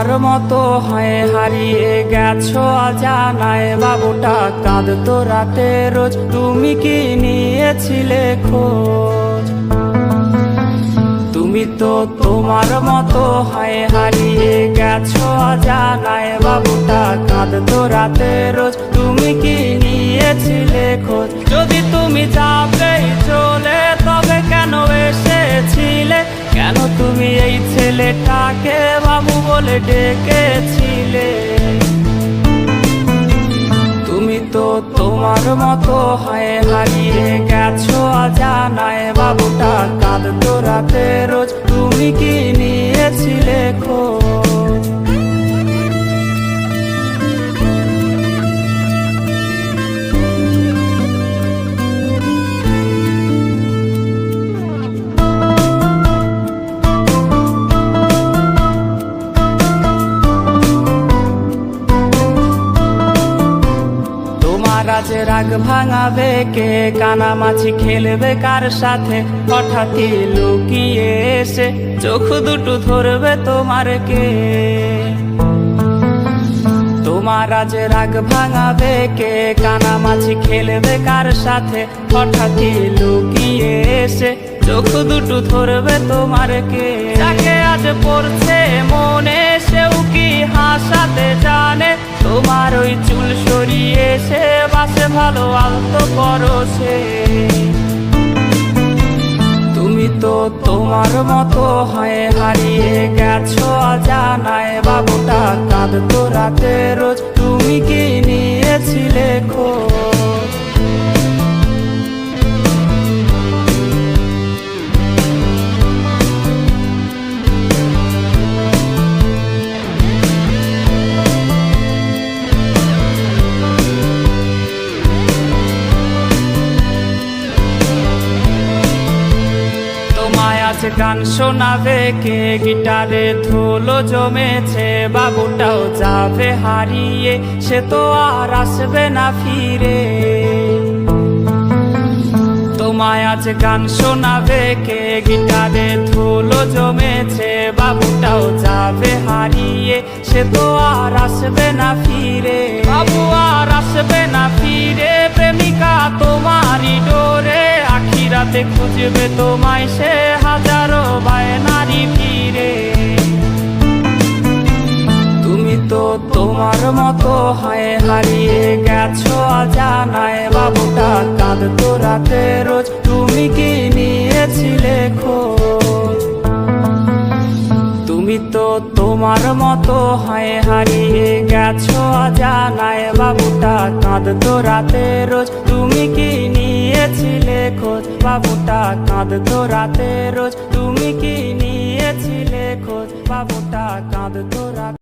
তোমার মতো হয়ে হারিয়ে গেছো অজানায়, বাবুটা কাঁদতো রাতে রোজ, তুমি কি নিয়েছিলে খোঁজ? তুমি তো তোমার মতো হয়ে হারিয়ে গেছো অজানায়, বাবুটা কাঁদতো রাতে রোজ, তুমি কি নিয়েছিলে খোঁজ? যদি তুমি যাবেই চলে তবে কেন এসেছিলে? কেন তুমি এই ছেলেটাকে বাবু বলে ডেকেছিলে? তুমি তো তোমার মতো হয়ে হারিয়ে গেছো অজানায়, বাবুটা কাঁদতো রাতে রোজ, তুমি কি নিয়েছিলে খোঁজ? আজ রাগ ভাঙাবে কে? কানামাছি খেলবে কার সাথে? হঠাৎই লুকিয়ে এসে চোখ দুটো ধরবে তোমার কে? তোমার আজ রাগ ভাঙাবে কে? কানামাছি খেলবে কার সাথে? হঠাৎই লুকিয়ে এসে চোখ দুটো ধরবে তোমার কে? যাকে আজ পড়ছে মনে সেও কি হাসাতে জানে? তোমার ওই চুল সরিয়ে সে বাসে ভালো আলতো পরশে। তুমি তো তোমার মতো হয়ে হারিয়ে গেছো অজানায়, বাবুটা কাঁদতো রাতে রোজ, তুমি কি নিয়েছিলে খোঁজ? আজ গান শোনাবে কে? গিটারে ধুলো জমেছে, বাবুটাও যাবে হারিয়ে, সে তো আর আসবে না ফিরে। তোমায় আজ গান শোনাবে কে? গিটারে ধুলো জমেছে, বাবুটাও যাবে হারিয়ে, সে তো আর আসবে না ফিরে। বাবু আর আসবে না ফিরে, প্রেমিকা তোমারই ডোরে, আখিরাতে খুঁজবে তোমায় সে হাজারো বায়নারি ফিরে। তুমি তো তোমার মতো হয়ে হারিয়ে গেছো অজানায়, বাবুটা কাঁদতো রাতে রোজ, তুমি কি নিয়েছিলে খোঁজ? তুমি তো তোমার মতো হয়ে হারিয়ে গেছো অজানায়, বাবুটা কাঁদতো রাতে রোজ, তুমি কি নিয়েছিলে খোঁজ? বাবুটা কাঁদতো রাতে রোজ, তুমি কি নিয়েছিলে খোঁজ? বাবুটা কাঁদতো রাতে